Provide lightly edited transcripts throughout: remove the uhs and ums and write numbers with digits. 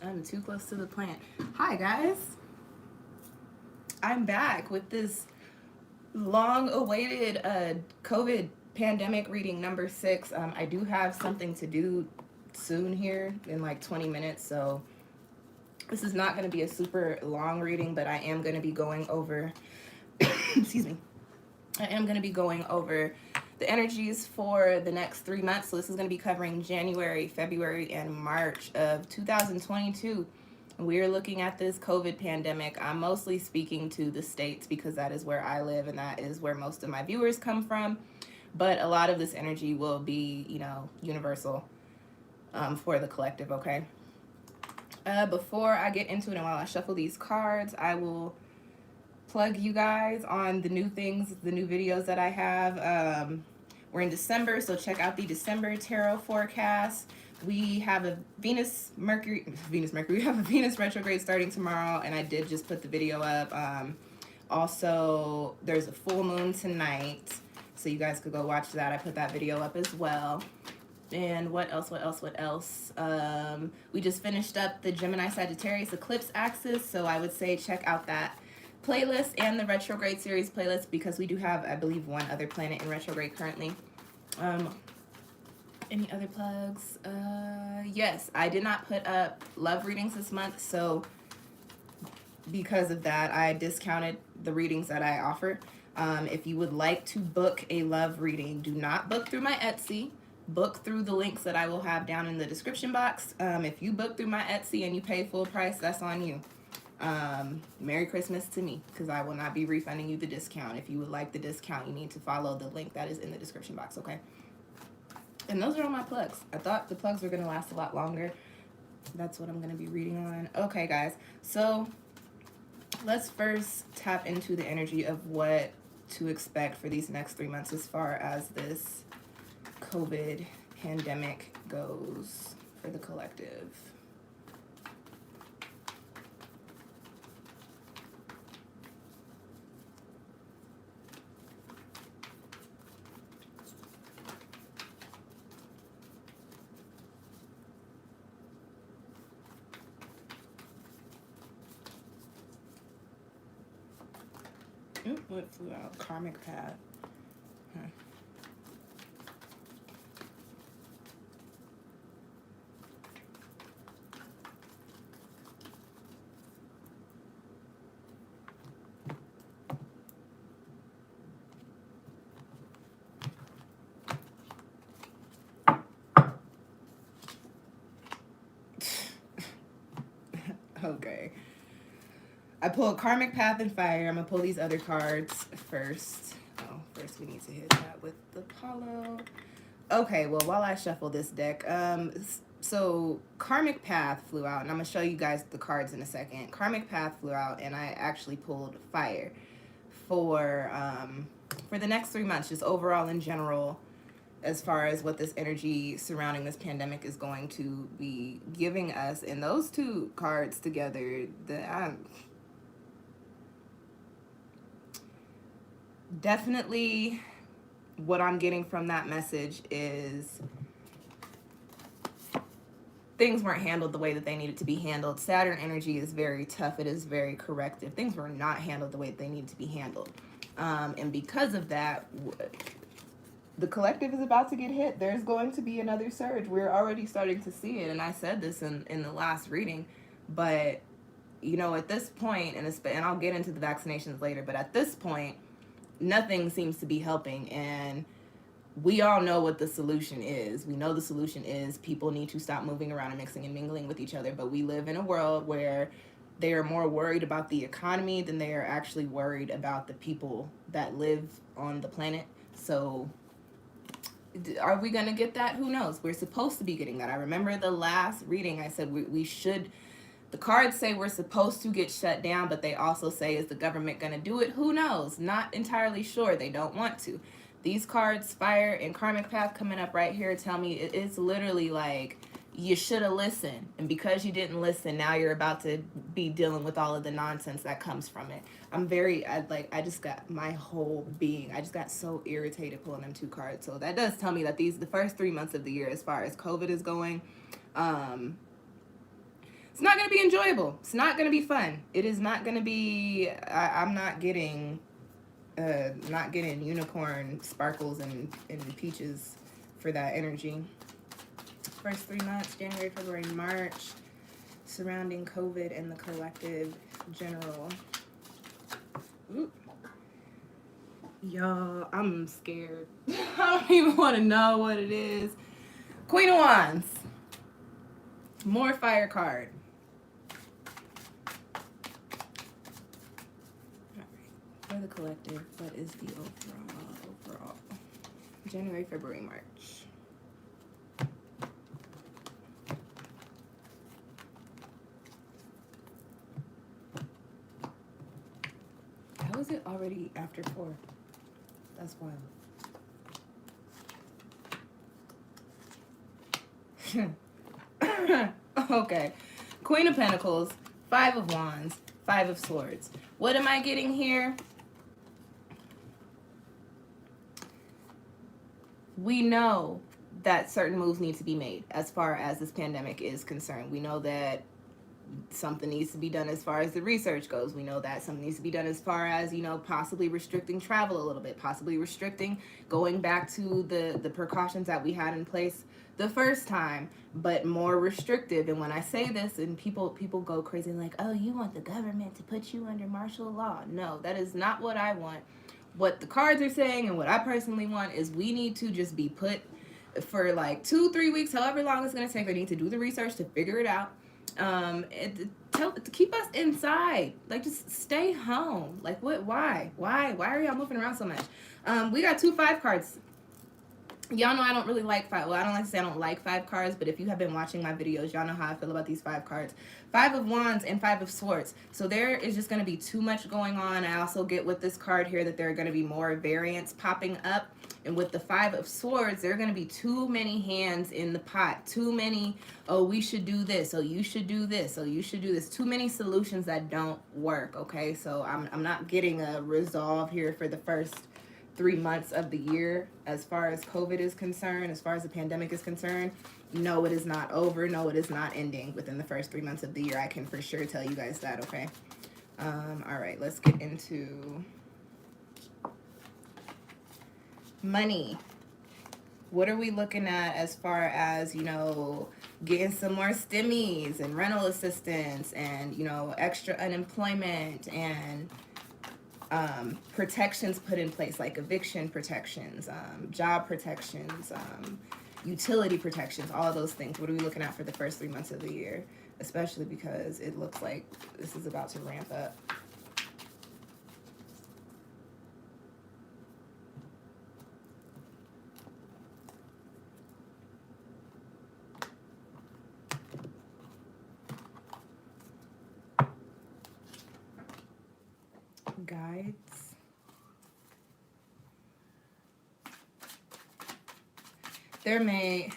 I'm too close to the plant. Hi, guys. I'm back with this long-awaited COVID pandemic reading number 6. I do have something to do soon here in like 20 minutes, so this is not going to be a super long reading, but I am going to be going over, excuse me, I am going to be going over the energies for the next 3 months. So this is going to be covering January, February, and March of 2022. We're looking at this COVID pandemic. I'm mostly speaking to the States because that is where I live and that is where most of my viewers come from. But a lot of this energy will be, universal for the collective, okay? Before I get into it and while I shuffle these cards, I will plug you guys on the new things, the new videos that I have. We're in December, so check out the December tarot forecast. We have a Venus retrograde starting tomorrow, and I did just put the video up. Also, there's a full moon tonight, so you guys could go watch that. I put that video up as well. And what else? We just finished up the Gemini Sagittarius eclipse axis, so I would say check out that playlist and the retrograde series playlist because we do have, I believe, one other planet in retrograde currently. Any other plugs? Yes, I did not put up love readings this month, so because of that, I discounted the readings that I offer. If you would like to book a love reading, do not book through my Etsy. Book through the links that I will have down in the description box. If you book through my Etsy and you pay full price, that's on you. Merry Christmas to me, because I will not be refunding you the discount. If you would like the discount, you need to follow the link that is in the description box, okay? And those are all my plugs. I thought the plugs were going to last a lot longer. That's what I'm going to be reading on. Okay, guys. So let's first tap into the energy of what to expect for these next 3 months as far as this COVID pandemic goes for the collective. Ooh, what flew out? Karmic path. Huh. Okay. I pulled Karmic Path and Fire. I'm going to pull these other cards first. Oh, first we need to hit that with the Apollo. Okay, well, while I shuffle this deck, so Karmic Path flew out, and I'm going to show you guys the cards in a second. Karmic Path flew out, and I actually pulled Fire for the next 3 months, just overall in general, as far as what this energy surrounding this pandemic is going to be giving us. And those two cards together, definitely what I'm getting from that message is things weren't handled the way that they needed to be handled. Saturn energy is very tough. It is very corrective. Things were not handled the way that they needed to be handled. And because of that, the collective is about to get hit. There's going to be another surge. We're already starting to see it. And I said this in the last reading, but at this point, and I'll get into the vaccinations later, but at this point, nothing seems to be helping. And we all know what the solution is. We know the solution is people need to stop moving around and mixing and mingling with each other. But we live in a world where they are more worried about the economy than they are actually worried about the people that live on the planet. So are we going to get that? Who knows? We're supposed to be getting that. I remember the last reading, I said we should. The cards say we're supposed to get shut down, but they also say, is the government going to do it? Who knows? Not entirely sure. They don't want to. These cards, Fire and Karmic Path coming up right here, tell me it's literally like you should have listened. And because you didn't listen, now you're about to be dealing with all of the nonsense that comes from it. I just got my whole being. I just got so irritated pulling them two cards. So that does tell me that the first 3 months of the year, as far as COVID is going, It's not going to be enjoyable. It's not going to be fun. It is not going to be, I'm not getting unicorn sparkles and peaches for that energy. First 3 months, January, February, March, surrounding COVID and the collective general. Ooh. Y'all, I'm scared. I don't even want to know what it is. Queen of Wands. More fire card. Alright. For the collective, what is the overall? January, February, March. How is it already after 4? That's wild. Okay. Queen of Pentacles, 5 of Wands, 5 of Swords. What am I getting here? We know that certain moves need to be made as far as this pandemic is concerned. We know that something needs to be done as far as the research goes. We know that something needs to be done as far as, you know, possibly restricting travel a little bit, possibly restricting going back to the precautions that we had in place the first time, but more restrictive. And when I say this, and people go crazy like, oh, you want the government to put you under martial law. No, that is not what I want. What the cards are saying and what I personally want is we need to just be put for like 2-3 weeks, however long it's going to take. They need to do the research to figure it out. To keep us inside, like just stay home. Like what? Why are y'all moving around so much? We got 2 5 cards. Y'all know I don't really like 5. Well, I don't like to say I don't like 5 cards, but if you have been watching my videos, y'all know how I feel about these 5 cards. 5 of Wands and 5 of Swords. So there is just going to be too much going on. I also get with this card here that there are going to be more variants popping up. And with the 5 of Swords, there are going to be too many hands in the pot. Too many, oh, we should do this. Oh, you should do this. Oh, you should do this. Too many solutions that don't work, okay? So I'm not getting a resolve here for the first 3 months of the year as far as COVID is concerned, as far as the pandemic is concerned. No, it is not over. No, it is not ending within the first 3 months of the year. I can for sure tell you guys that, okay? All right, let's get into money. What are we looking at as far as, you know, getting some more stimmies and rental assistance and, you know, extra unemployment and protections put in place, like eviction protections, job protections, utility protections, all of those things. What are we looking at for the first 3 months of the year? Especially because it looks like this is about to ramp up. Guides. There may,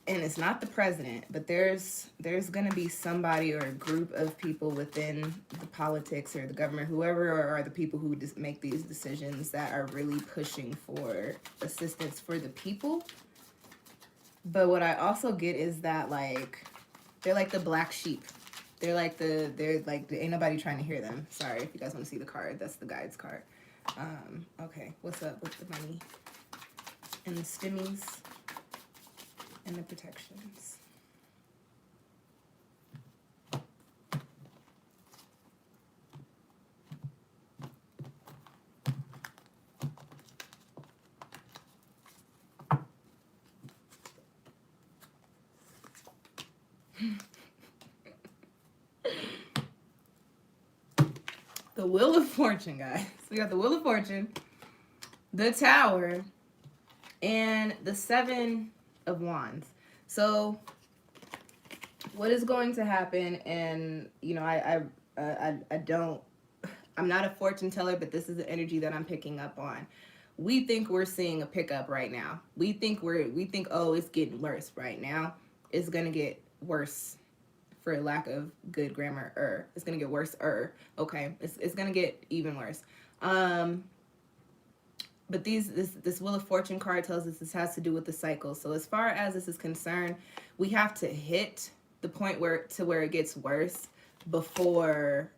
and it's not the president, but there's going to be somebody or a group of people within the politics or the government, whoever are the people who just make these decisions that are really pushing for assistance for the people. But what I also get is that, like, they're like the black sheep. They're like ain't nobody trying to hear them. Sorry if you guys want to see the card. That's the guides card. Okay, what's up with the money and the stimmies and the protections? The Wheel of Fortune, guys. We got the Wheel of Fortune, the Tower, and the 7 of Wands. So what is going to happen, and, you know, I'm not a fortune teller, but this is the energy that I'm picking up on. We think we're seeing a pickup right now. We think, oh, it's getting worse right now. It's going to get worse, for lack of good grammar. It's going to get worse. Okay. It's going to get even worse. But this Wheel of Fortune card tells us this has to do with the cycle. So as far as this is concerned, we have to hit the point where it gets worse before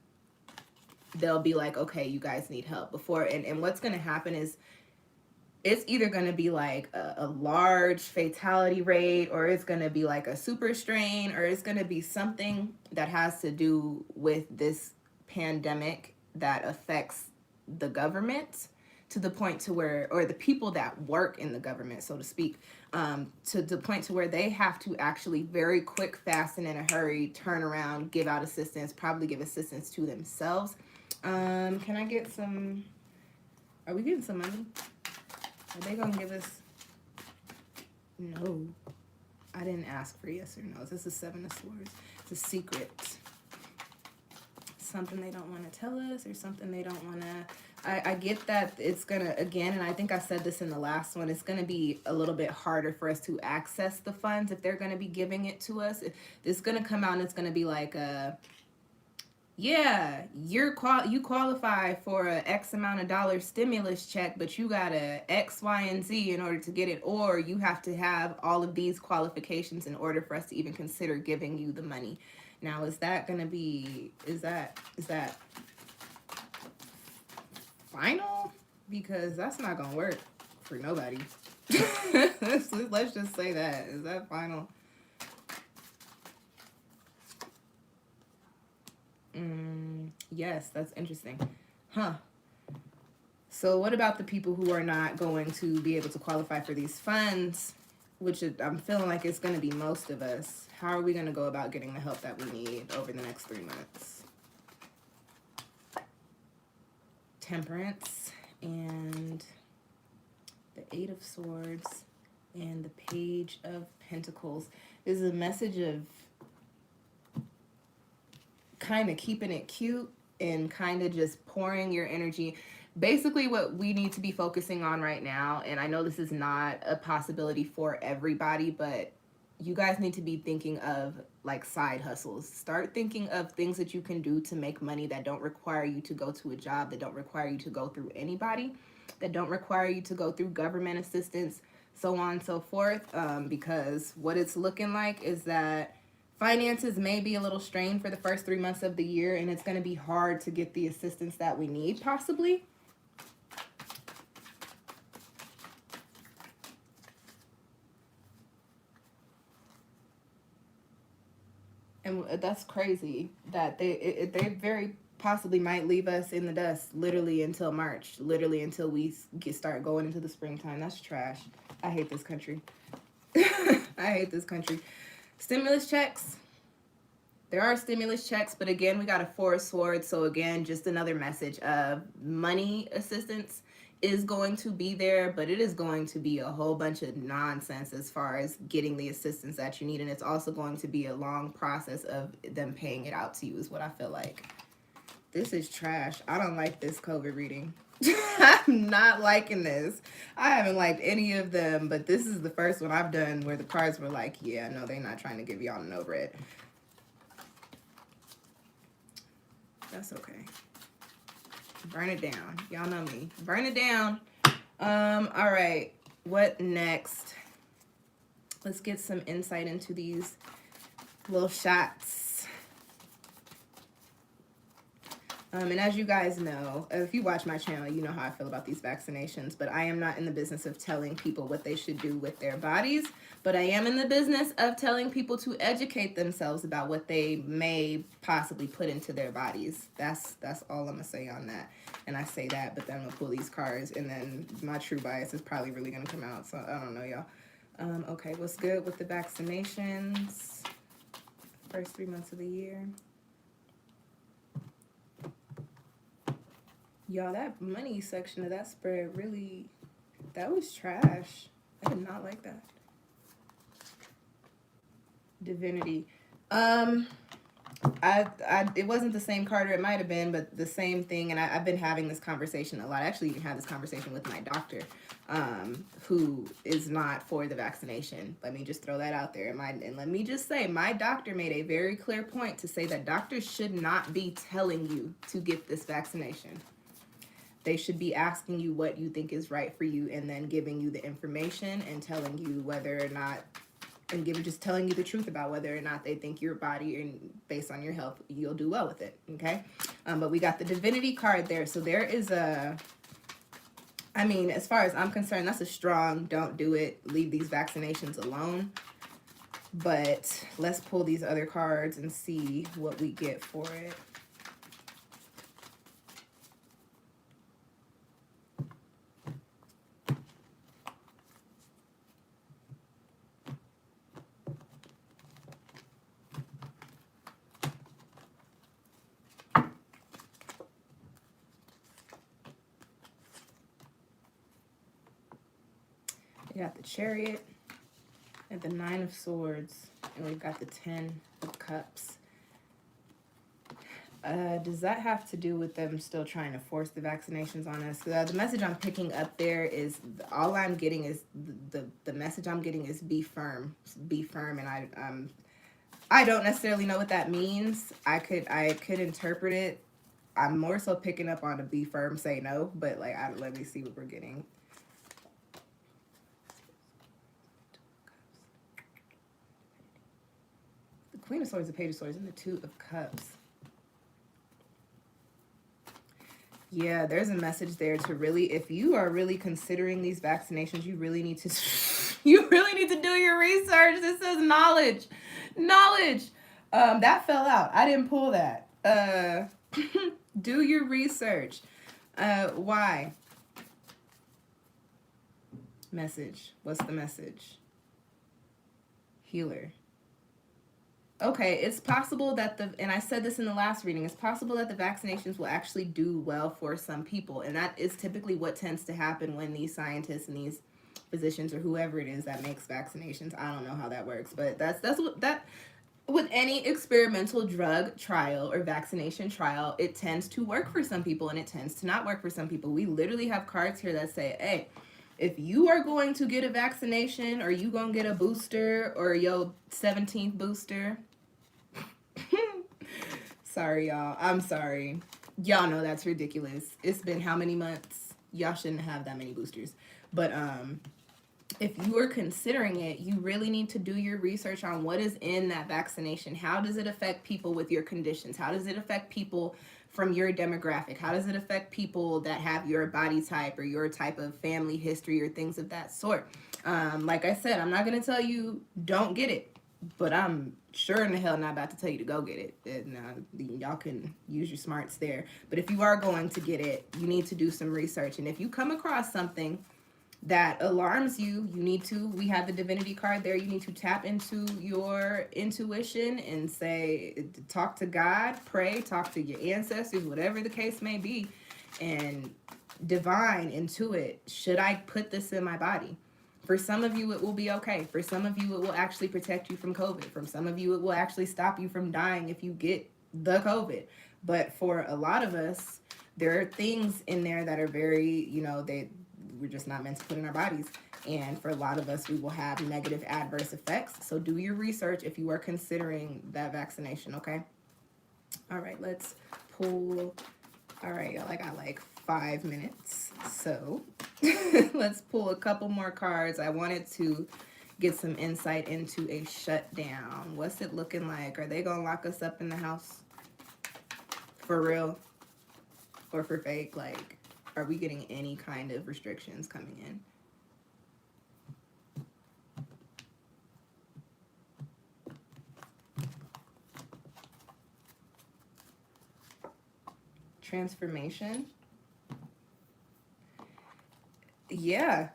they'll be like, okay, you guys need help. Before, and what's going to happen is it's either going to be like a large fatality rate, or it's going to be like a super strain, or it's going to be something that has to do with this pandemic that affects the government, to the point to where, or the people that work in the government, so to speak, to the point to where they have to actually very quick, fast, and in a hurry turn around, give out assistance, probably give assistance to themselves. Can I get some, are we getting some money? Are they gonna give us? No, I didn't ask for yes or no. This is Seven of Swords. It's a secret. Something they don't want to tell us, or something they don't want to. I get that it's gonna, again, and I think I said this in the last one, it's gonna be a little bit harder for us to access the funds if they're gonna be giving it to us. It's gonna come out and it's gonna be like yeah, you qualify for a X amount of dollars stimulus check, but you got a X, Y, and Z in order to get it, or you have to have all of these qualifications in order for us to even consider giving you the money. Now, is that going to be, is that final? Because that's not going to work for nobody. Let's just say that. Is that final? Yes, that's interesting. Huh. So what about the people who are not going to be able to qualify for these funds, which I'm feeling like it's going to be most of us? How are we going to go about getting the help that we need over the next 3 months? Temperance and the Eight of Swords and the Page of Pentacles. This is a message of kind of keeping it cute and kind of just pouring your energy. Basically what we need to be focusing on right now, and I know this is not a possibility for everybody, but you guys need to be thinking of like side hustles. Start thinking of things that you can do to make money that don't require you to go to a job, that don't require you to go through anybody, that don't require you to go through government assistance, so on and so forth, because what it's looking like is that finances may be a little strained for the first 3 months of the year, and it's going to be hard to get the assistance that we need, possibly. And that's crazy that they very possibly might leave us in the dust literally until March, literally until we start going into the springtime. That's trash. I hate this country. I hate this country. Stimulus checks. There are stimulus checks, but again, we got a Four of Swords. So again, just another message of money assistance is going to be there, but it is going to be a whole bunch of nonsense as far as getting the assistance that you need. And it's also going to be a long process of them paying it out to you, is what I feel like. This is trash. I don't like this COVID reading. I'm not liking this. I haven't liked any of them, but this is the first one I've done where the cards were like, yeah, no, they're not trying to give y'all no bread. That's okay. Burn it down. Y'all know me. Burn it down. All right. What next? Let's get some insight into these little shots. And as you guys know, if you watch my channel, you know how I feel about these vaccinations, but I am not in the business of telling people what they should do with their bodies, but I am in the business of telling people to educate themselves about what they may possibly put into their bodies. That's all I'm going to say on that. And I say that, but then I'm going to pull these cards, and then my true bias is probably really going to come out, so I don't know, y'all. Okay, what's good with the vaccinations? First 3 months of the year. Y'all, that money section of that spread really, that was trash. I did not like that. Divinity. It wasn't the same card, or it might have been, but the same thing. And I've been having this conversation a lot. I actually even had this conversation with my doctor, who is not for the vaccination. Let me just throw that out there. And let me just say, my doctor made a very clear point to say that doctors should not be telling you to get this vaccination. They should be asking you what you think is right for you, and then giving you the information and telling you whether or not and just telling you the truth about whether or not they think your body and based on your health, you'll do well with it. Okay. But we got the divinity card there. So there is I mean, as far as I'm concerned, that's a strong don't do it, leave these vaccinations alone. But let's pull these other cards and see what we get for it. We got the Chariot and the 9 of Swords, and we've got the 10 of Cups. Does that have to do with them still trying to force the vaccinations on us? The message I'm picking up there is, all I'm getting is, the message I'm getting is be firm. Be firm, and I don't necessarily know what that means. I could interpret it. I'm more so picking up on a be firm, say no, but like, let me see what we're getting. The Queen of Swords, the Page of Swords, and the 2 of Cups. Yeah, there's a message there to really, if you are really considering these vaccinations, you really need to do your research. This says knowledge. That fell out. I didn't pull that. Do your research. Why? Message. What's the message? Healer. Okay, it's possible that and I said this in the last reading, it's possible that the vaccinations will actually do well for some people. And that is typically what tends to happen when these scientists and these physicians or whoever it is that makes vaccinations, I don't know how that works, but that's what with any experimental drug trial or vaccination trial, it tends to work for some people and it tends to not work for some people. We literally have cards here that say, hey, if you are going to get a vaccination or you gonna get a booster or your 17th booster, sorry, y'all. I'm sorry. Y'all know that's ridiculous. It's been how many months? Y'all shouldn't have that many boosters. But if you are considering it, you really need to do your research on what is in that vaccination. How does it affect people with your conditions? How does it affect people from your demographic? How does it affect people that have your body type or your type of family history or things of that sort? Like I said, I'm not going to tell you don't get it, but I'm sure in the hell not about to tell you to go get it. And, y'all can use your smarts there. But if you are going to get it, you need to do some research. And if you come across something that alarms you, we have the divinity card there, you need to tap into your intuition and say, talk to God, pray, talk to your ancestors, whatever the case may be, and divine, intuit, should I put this in my body? For some of you, it will be okay. For some of you, it will actually protect you from COVID. For some of you, it will actually stop you from dying if you get the COVID. But for a lot of us, there are things in there that are very, we're just not meant to put in our bodies. And for a lot of us, we will have negative adverse effects. So do your research if you are considering that vaccination, okay? All right, let's pull. All right, y'all, I got like 5 minutes. So let's pull a couple more cards. I wanted to get some insight into a shutdown. What's it looking like? Are they going to lock us up in the house? For real? Or for fake? Like, are we getting any kind of restrictions coming in? Transformation. Yeah.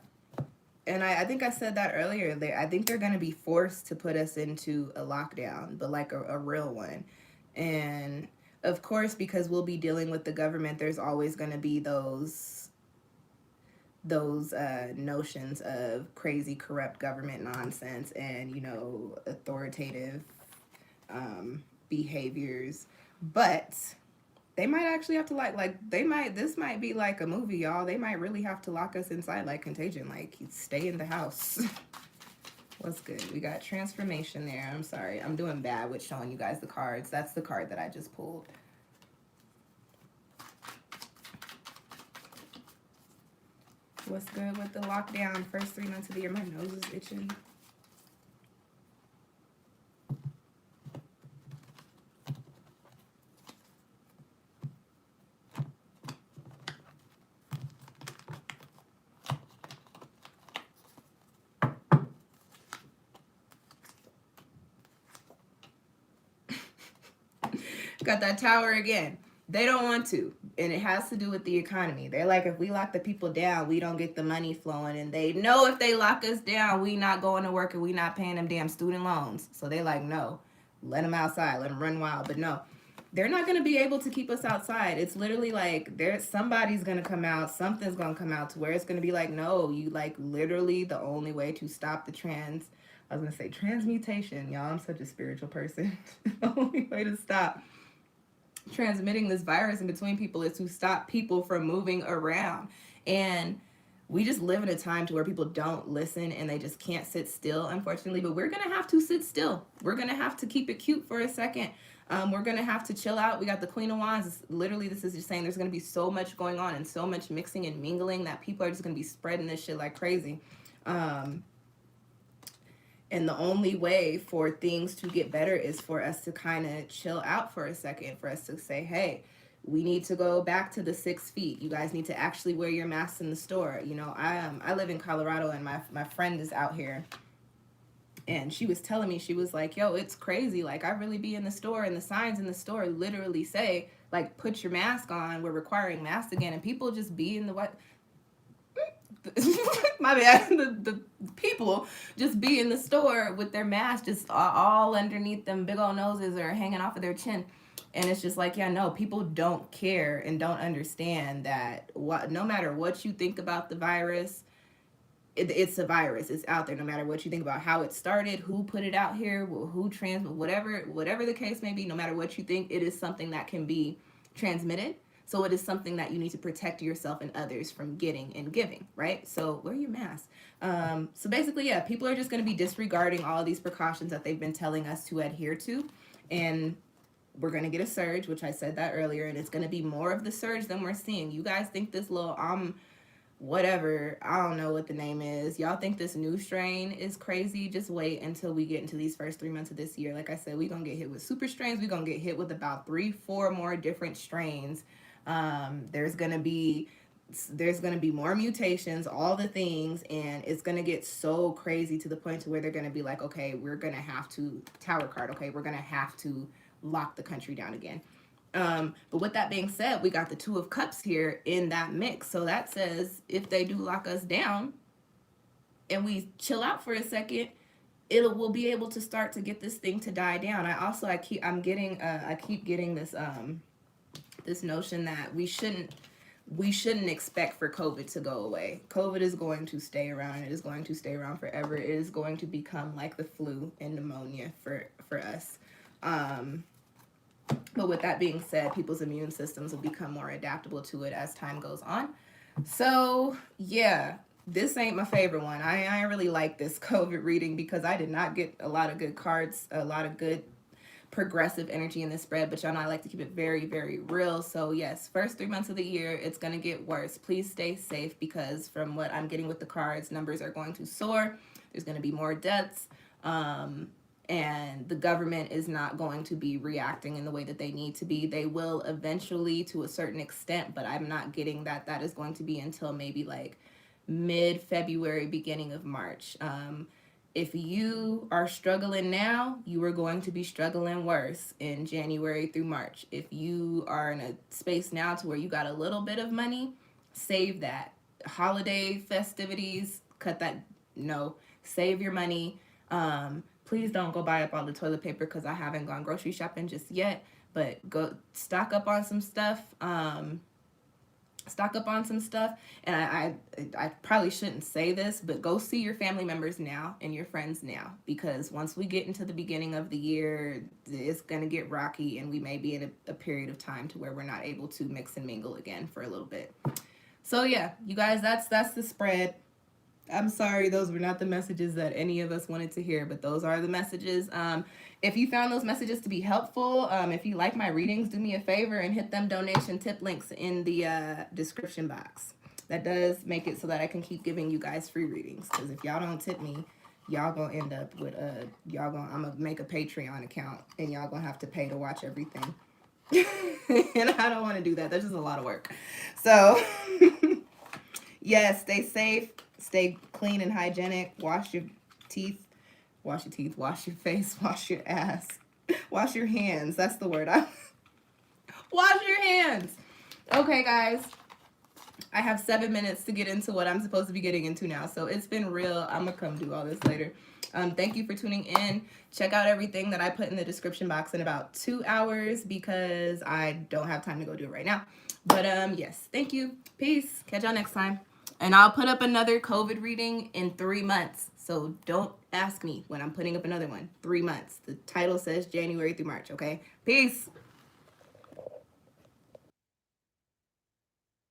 And I think I said that earlier. I think they're going to be forced to put us into a lockdown, but like a real one. And of course, because we'll be dealing with the government, there's always going to be those notions of crazy, corrupt government nonsense and, authoritative behaviors. But they might actually have to this might be like a movie, y'all. They might really have to lock us inside like Contagion, like stay in the house. What's good? We got transformation there. I'm sorry. I'm doing bad with showing you guys the cards. That's the card that I just pulled. What's good with the lockdown? First 3 months of the year. My nose is itching. Got that tower again. They don't want to. And it has to do with the economy. They're like, if we lock the people down, we don't get the money flowing. And they know if they lock us down, we not going to work and we not paying them damn student loans. So they like, no, let them outside, let them run wild. But no, they're not going to be able to keep us outside. It's literally like there's somebody's going to come out, something's going to come out to where it's going to be like, no, you like literally the only way to stop the I was going to say transmutation. Y'all, I'm such a spiritual person. The only way to stop transmitting this virus in between people is to stop people from moving around. And we just live in a time to where people don't listen and they just can't sit still, unfortunately. But we're going to have to sit still. We're going to have to keep it cute for a second. We're going to have to chill out. We got the Queen of Wands. Literally, this is just saying there's going to be so much going on and so much mixing and mingling that people are just going to be spreading this shit like crazy. And the only way for things to get better is for us to kind of chill out for a second, for us to say, hey, we need to go back to the 6 feet. You guys need to actually wear your masks in the store. You know, I live in Colorado and my friend is out here. And she was telling me, she was like, yo, it's crazy. Like, I really be in the store and the signs in the store literally say, like, put your mask on. We're requiring masks again. And people just be in the what? My bad. The people just be in the store with their masks just all underneath them big old noses or hanging off of their chin. And it's just like, yeah, no, people don't care and don't understand that no matter what you think about the virus, it's a virus. It's out there. No matter what you think about how it started, who put it out here, who whatever the case may be, no matter what you think, it is something that can be transmitted. So it is something that you need to protect yourself and others from getting and giving, right? So wear your mask. So basically, yeah, people are just going to be disregarding all of these precautions that they've been telling us to adhere to. And we're going to get a surge, which I said that earlier, and it's going to be more of the surge than we're seeing. You guys think this little, whatever, I don't know what the name is. Y'all think this new strain is crazy? Just wait until we get into these first 3 months of this year. Like I said, we're going to get hit with super strains. We're going to get hit with about 3-4 more different strains. There's going to be more mutations, all the things, and it's going to get so crazy to the point to where they're going to be like, okay, we're going to have to tower card. Okay, we're going to have to lock the country down again. But with that being said, we got the Two of Cups here in that mix. So that says if they do lock us down and we chill out for a second, we'll be able to start to get this thing to die down. I keep getting this this notion that we shouldn't expect for COVID to go away. COVID is going to stay around. It is going to stay around forever. It is going to become like the flu and pneumonia for us. But with that being said, people's immune systems will become more adaptable to it as time goes on. So yeah, this ain't my favorite one. I really like this COVID reading because I did not get a lot of good cards, a lot of good progressive energy in this spread, but y'all know I like to keep it very, very real. So yes, first 3 months of the year, it's going to get worse. Please stay safe because from what I'm getting with the cards, numbers are going to soar. There's going to be more deaths. And the government is not going to be reacting in the way that they need to be. They will eventually to a certain extent, but I'm not getting that is going to be until maybe like mid-February, beginning of March. If you are struggling now, you are going to be struggling worse in January through March. If you are in a space now to where you got a little bit of money, save that. Holiday festivities, cut that. No, save your money. Please don't go buy up all the toilet paper because I haven't gone grocery shopping just yet. But go stock up on some stuff. And I probably shouldn't say this, but go see your family members now and your friends now, because once we get into the beginning of the year, it's going to get rocky and we may be in a period of time to where we're not able to mix and mingle again for a little bit. So yeah, you guys, that's the spread. I'm sorry, those were not the messages that any of us wanted to hear, but those are the messages. If you found those messages to be helpful, if you like my readings, do me a favor and hit them donation tip links in the description box. That does make it so that I can keep giving you guys free readings, because if y'all don't tip me, y'all gonna end up with I'm gonna make a Patreon account and y'all gonna have to pay to watch everything. And I don't want to do that. That's just a lot of work. So yes, stay safe. Stay clean and hygienic. Wash your teeth. Wash your face. Wash your ass. Wash your hands. That's the word. Wash your hands. Okay, guys. I have 7 minutes to get into what I'm supposed to be getting into now. So it's been real. I'm going to come do all this later. Thank you for tuning in. Check out everything that I put in the description box in about 2 hours because I don't have time to go do it right now. But yes, thank you. Peace. Catch y'all next time. And I'll put up another COVID reading in 3 months. So don't ask me when I'm putting up another one. 3 months. The title says January through March, okay? Peace.